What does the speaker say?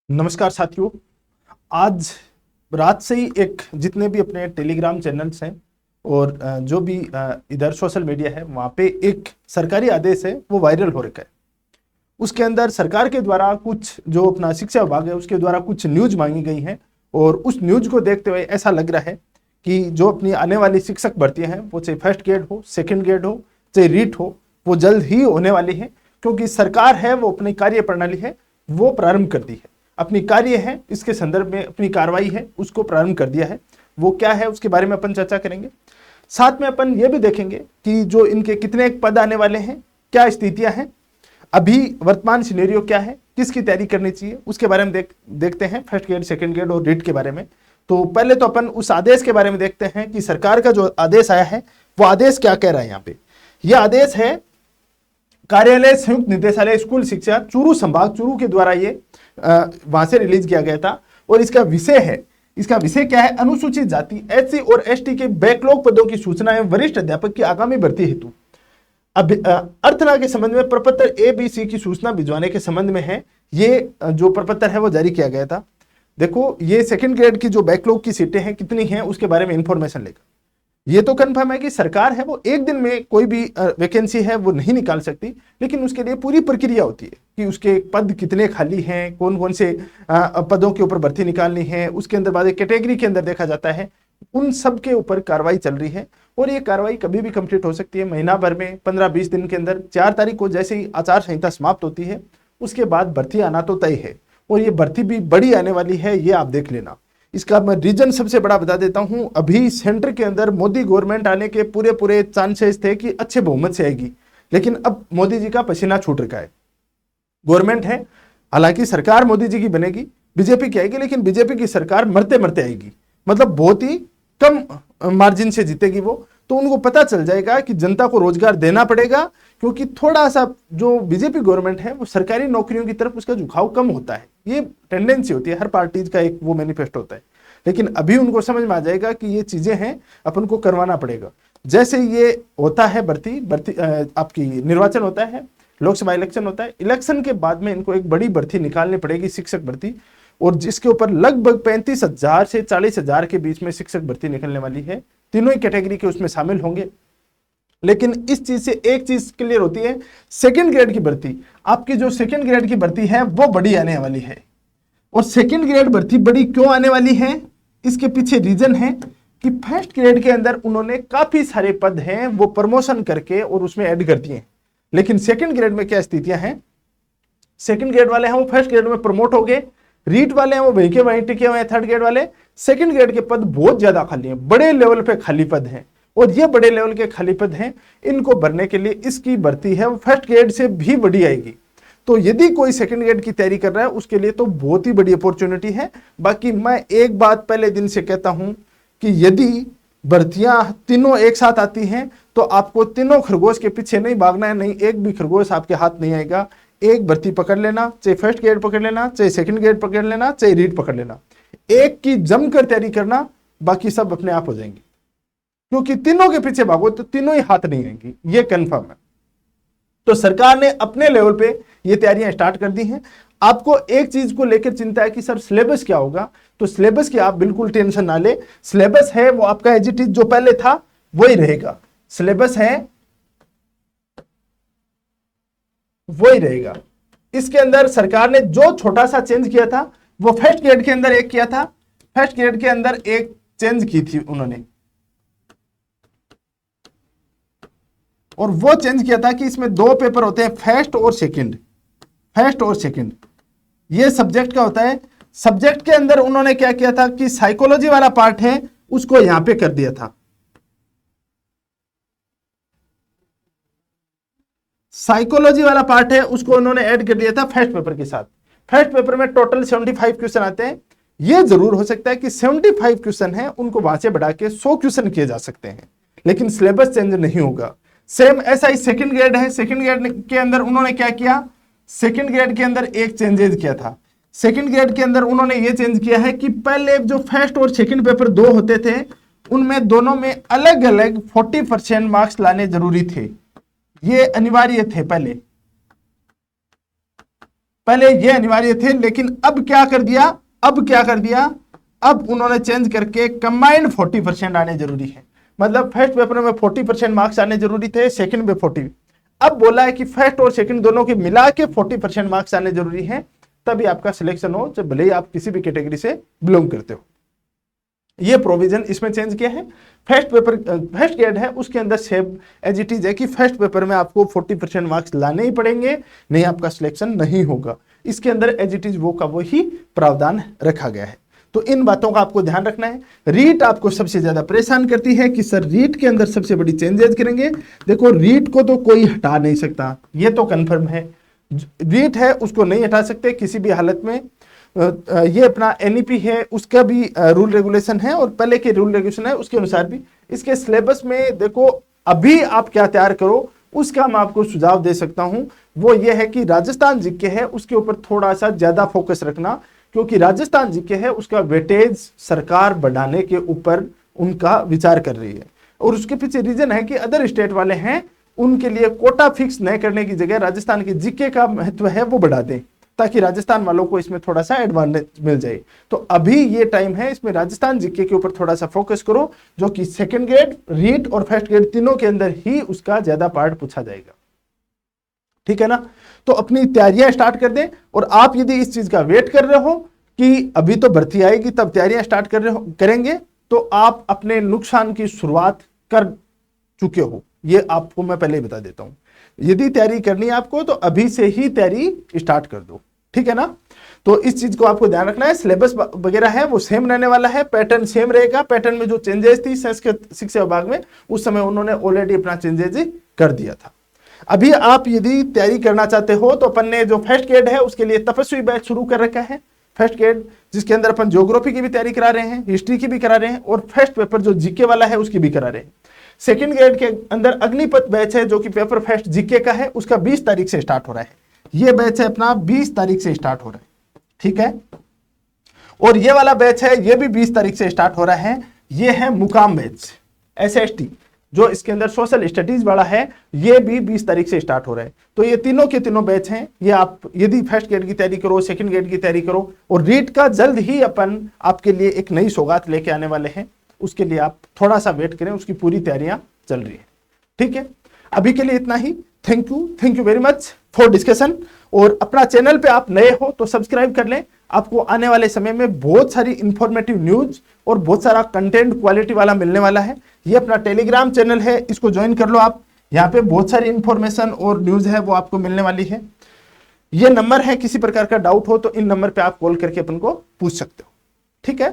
नमस्कार साथियों। आज रात से ही जितने भी अपने टेलीग्राम चैनल्स हैं और जो भी इधर सोशल मीडिया है वहाँ पे एक सरकारी आदेश है वो वायरल हो रखा है। उसके अंदर सरकार के द्वारा कुछ जो अपना शिक्षा विभाग है उसके द्वारा कुछ न्यूज मांगी गई हैं और उस न्यूज को देखते हुए ऐसा लग रहा है कि जो अपनी आने वाली शिक्षक भर्तियां हैं वो चाहे फर्स्ट ग्रेड हो, सेकेंड ग्रेड हो, चाहे रीट हो, वो जल्द ही होने वाली है। क्योंकि सरकार है वो अपनी कार्य प्रणाली है वो प्रारंभ कर दी है, अपनी कार्य है इसके संदर्भ में अपनी कार्रवाई है उसको प्रारंभ कर दिया है। वो क्या है उसके बारे में अपन चर्चा करेंगे। साथ में अपन ये भी देखेंगे कि जो इनके कितने पद आने वाले हैं, क्या स्थितियां हैं, अभी वर्तमान सिनेरियो क्या है, किसकी तैयारी करनी चाहिए, उसके बारे में देखते हैं। फर्स्ट ग्रेड, सेकंड ग्रेड और रीट के बारे में। तो पहले तो अपन उस आदेश के बारे में देखते हैं कि सरकार का जो आदेश आया है वो आदेश क्या कह रहा है। यहाँ पे यह आदेश है कार्यालय संयुक्त निदेशालय स्कूल शिक्षा चूरू संभाग चूरू के द्वारा ये वहां से रिलीज किया गया था। और इसका विषय क्या है, अनुसूचित जाति, एससी और एसटी के बैकलॉग पदों की सूचना एवं वरिष्ठ अध्यापक की आगामी भर्ती हेतु अर्थना के संबंध में प्रपत्र ABC की सूचना भिजवाने के संबंध में है। ये जो प्रपत्र है वो जारी किया गया था। देखो, ये सेकंड ग्रेड की जो बैकलॉग की सीटें हैं कितनी हैं उसके बारे में इंफॉर्मेशन लेगा। ये तो कंफर्म है कि सरकार है वो एक दिन में कोई भी वैकेंसी है वो नहीं निकाल सकती, लेकिन उसके लिए पूरी प्रक्रिया होती है कि उसके पद कितने खाली हैं, कौन कौन से पदों के ऊपर भर्ती निकालनी है, उसके अंदर बाद कैटेगरी के अंदर देखा जाता है। उन सब के ऊपर कार्रवाई चल रही है और ये कार्रवाई कभी भी कंप्लीट हो सकती है, महीना भर में, 15-20 दिन के अंदर। 4 तारीख को जैसे ही आचार संहिता समाप्त होती है उसके बाद भर्ती आना तो तय है और ये भर्ती भी बड़ी आने वाली है, ये आप देख लेना। इसका मैं रीजन सबसे बड़ा बता देता हूं। अभी सेंटर के अंदर मोदी गवर्नमेंट आने के पूरे चांसेस थे कि अच्छे बहुमत से आएगी, लेकिन अब मोदी जी का पसीना छूट रखा है। गवर्नमेंट है, हालांकि सरकार मोदी जी की बनेगी, बीजेपी की आएगी, लेकिन बीजेपी की सरकार मरते मरते आएगी, मतलब बहुत ही कम मार्जिन से जीतेगी वो। तो उनको पता चल जाएगा कि जनता को रोजगार देना पड़ेगा, क्योंकि थोड़ा सा जो बीजेपी गवर्नमेंट है वो सरकारी नौकरियों की तरफ उसका झुकाव कम होता है। ये टेंडेंसी होती है, हर पार्टी का एक वो मैनिफेस्टो होता है। लेकिन अभी उनको समझ में आ जाएगा कि ये चीजें हैं, अपन को करवाना पड़ेगा। जैसे ये होता है भर्ती आपकी निर्वाचन होता है, लोकसभा इलेक्शन होता है, इलेक्शन के बाद में इनको एक बड़ी भर्ती निकालनी पड़ेगी, शिक्षक भर्ती, और जिसके ऊपर लगभग 35,000 से 40,000 के बीच में शिक्षक भर्ती निकलने वाली है। तीनों ही कैटेगरी के उसमें शामिल होंगे। लेकिन इस चीज से एक चीज क्लियर होती है, सेकंड ग्रेड की भर्ती, आपकी जो सेकंड ग्रेड की भर्ती है वो बड़ी आने वाली है। और सेकंड ग्रेड भर्ती बड़ी क्यों आने वाली है, इसके पीछे रीजन है कि फर्स्ट ग्रेड के अंदर उन्होंने काफी सारे पद हैं वो प्रमोशन करके और उसमें ऐड कर दिए। लेकिन सेकंड ग्रेड में क्या स्थितियां हैं, सेकंड ग्रेड वाले हैं वो फर्स्ट ग्रेड में प्रमोट हो गए, रीट वाले हैं वो वहीं के वहीं टिके हुए हैं, थर्ड ग्रेड वाले। सेकंड ग्रेड के पद बहुत ज्यादा खाली हैं, बड़े लेवल पे खाली पद हैं, और ये बड़े लेवल के खाली पद हैं, इनको भरने के लिए इसकी भर्ती है वो फर्स्ट ग्रेड से भी बड़ी आएगी। तो यदि कोई सेकंड ग्रेड की तैयारी कर रहा है उसके लिए तो बहुत ही बड़ी अपॉर्चुनिटी है। बाकी मैं एक बात पहले दिन से कहता हूं कि यदि भर्तियां तीनों एक साथ आती हैं तो आपको तीनों खरगोश के पीछे नहीं भागना है, नहीं एक भी खरगोश आपके हाथ नहीं आएगा। एक भर्ती पकड़ लेना, चाहे फर्स्ट ग्रेड पकड़ लेना, चाहे सेकंड ग्रेड पकड़ लेना, चाहे रीट पकड़ लेना, एक की जमकर तैयारी करना, बाकी सब अपने आप हो जाएंगी। क्योंकि तीनों के पीछे भागो तो तीनों ही हाथ नहीं आएंगी, ये कंफर्म है। तो सरकार ने अपने लेवल पे ये तैयारियां स्टार्ट कर दी हैं। आपको एक चीज को लेकर चिंता है कि सर सिलेबस क्या होगा, तो सिलेबस की आप बिल्कुल टेंशन ना ले। सिलेबस है वो आपका एज इट इज जो पहले था वही रहेगा, सिलेबस है वही रहेगा। इसके अंदर सरकार ने जो छोटा सा चेंज किया था वो फर्स्ट ग्रेड के अंदर एक किया था, फर्स्ट ग्रेड के अंदर एक चेंज की थी उन्होंने, और वो चेंज किया था कि इसमें 2 पेपर होते हैं, फर्स्ट और सेकंड। फर्स्ट और सेकंड ये सब्जेक्ट का होता है। सब्जेक्ट के अंदर उन्होंने क्या किया था कि साइकोलॉजी वाला पार्ट है उसको यहां पे कर दिया था। साइकोलॉजी वाला पार्ट है उसको उन्होंने ऐड कर दिया था फर्स्ट पेपर के साथ। फर्स्ट पेपर में टोटल 75 क्वेश्चन आते हैं। यह जरूर हो सकता है कि 75 क्वेश्चन है उनको वहां से बढ़ा के 100 क्वेश्चन किए जा सकते हैं, लेकिन सिलेबस चेंज नहीं होगा। सेम ऐसा ही सेकंड ग्रेड है। सेकंड ग्रेड के अंदर उन्होंने क्या किया, सेकंड ग्रेड के अंदर एक चेंजेस किया था। सेकंड ग्रेड के अंदर उन्होंने ये चेंज किया है कि पहले जो फर्स्ट और सेकंड पेपर 2 होते थे उनमें दोनों में अलग अलग 40% मार्क्स लाने जरूरी थे, ये अनिवार्य थे। पहले ये अनिवार्य थे, लेकिन अब क्या कर दिया, अब उन्होंने चेंज करके कंबाइंड 40% आने जरूरी है। मतलब फर्स्ट पेपर में 40% मार्क्स आने जरूरी थे, सेकंड में 40, अब बोला है कि फर्स्ट और सेकंड दोनों के मिला के 40% मार्क्स आने जरूरी है, तभी आपका सिलेक्शन हो, चाहे भले ही आप किसी भी कैटेगरी से बिलोंग करते हो। ये प्रोविजन इसमें चेंज किया है। फर्स्ट ग्रेड है उसके अंदर सेम एज इट इज है कि फर्स्ट पेपर में आपको 40% मार्क्स लाने ही पड़ेंगे, नहीं आपका सिलेक्शन नहीं होगा। इसके अंदर एज इट इज वो का वही प्रावधान रखा गया है। तो इन बातों का आपको ध्यान रखना है। रीट आपको सबसे ज्यादा परेशान करती है कि सर रीट के अंदर सबसे बड़ी चेंजेस करेंगे। देखो रीट को तो कोई हटा नहीं सकता, ये तो कंफर्म है। रीट है उसको नहीं हटा सकते किसी भी हालत में। ये अपना एनईपी है उसका भी रूल रेगुलेशन है, और पहले के रूल रेगुलेशन है उसके अनुसार भी इसके सिलेबस में देखो अभी आप क्या तैयार करो, उसका मैं आपको सुझाव दे सकता हूं। वो ये है कि राजस्थान जीके है उसके ऊपर थोड़ा सा ज्यादा फोकस रखना, क्योंकि राजस्थान जीके है उसका वेटेज सरकार बढ़ाने के ऊपर उनका विचार कर रही है, और उसके पीछे रीजन है कि अदर स्टेट वाले हैं उनके लिए कोटा फिक्स न करने की जगह राजस्थान के जीके का महत्व है वो बढ़ा दें, ताकि राजस्थान वालों को इसमें थोड़ा सा एडवांटेज मिल जाए। तो अभी ये टाइम है, इसमें राजस्थान जीके के ऊपर थोड़ा सा फोकस करो, जो कि सेकंड ग्रेड, रीट और फर्स्ट ग्रेड तीनों के अंदर ही उसका ज्यादा पार्ट पूछा जाएगा। ठीक है ना? तो अपनी तैयारियां स्टार्ट कर दें, और आप यदि इस चीज का वेट कर रहे हो कि अभी तो भर्ती आएगी तब तैयारियां स्टार्ट करेंगे, तो आप अपने नुकसान की शुरुआत कर चुके हो, ये आपको मैं पहले ही बता देता हूं। यदि तैयारी करनी है आपको तो अभी से ही तैयारी स्टार्ट कर दो, ठीक है ना? तो इस चीज को आपको ध्यान रखना है। सिलेबस वगैरह है वो सेम रहने वाला है, पैटर्न सेम रहेगा। पैटर्न में जो चेंजेस थी संस्कृत शिक्षा विभाग में, उस समय उन्होंने ऑलरेडी अपना चेंजेस कर दिया था। अभी आप यदि तैयारी करना चाहते हो तो अपन ने जो फर्स्ट ग्रेड है उसके लिए तपस्वी बैच शुरू कर रखा है। फर्स्ट ग्रेड जिसके अंदर अपन ज्योग्राफी की भी तैयारी करा रहे हैं, हिस्ट्री की भी करा रहे हैं, और फर्स्ट पेपर जो जीके वाला है उसकी भी करा रहे हैं। सेकंड ग्रेड के अंदर अग्निपथ बैच है जो कि पेपर फर्स्ट जीके का है, उसका 20 तारीख से स्टार्ट हो रहा है। ये बैच है अपना 20 तारीख से स्टार्ट हो रहा है, ठीक है? और ये वाला बैच है ये भी 20 तारीख से स्टार्ट हो रहा है। ये है मुकाम बैच एसएसटी, जो इसके अंदर सोशल स्टडीज वाला है, ये भी 20 तारीख से स्टार्ट हो रहा है। तो ये तीनों के तीनों बैच हैं। ये आप यदि फर्स्ट ग्रेड की तैयारी करो, सेकंड ग्रेड की तैयारी करो, और रीट का जल्द ही अपन आपके लिए एक नई सौगात लेके आने वाले हैं, उसके लिए आप थोड़ा सा वेट करें, उसकी पूरी तैयारियां चल रही है, ठीक है? अभी के लिए इतना ही। Thank you very much for discussion. और अपना चैनल पे आप नए हो तो सब्सक्राइब कर लें, आपको आने वाले समय में बहुत सारी इंफॉर्मेटिव न्यूज और बहुत सारा कंटेंट क्वालिटी वाला मिलने वाला है। ये अपना टेलीग्राम चैनल है, इसको ज्वाइन कर लो आप। यहाँ पे बहुत सारी इंफॉर्मेशन और न्यूज है वो आपको मिलने वाली है। ये नंबर है, किसी प्रकार का डाउट हो तो इन नंबर पे आप कॉल करके अपन को पूछ सकते हो, ठीक है?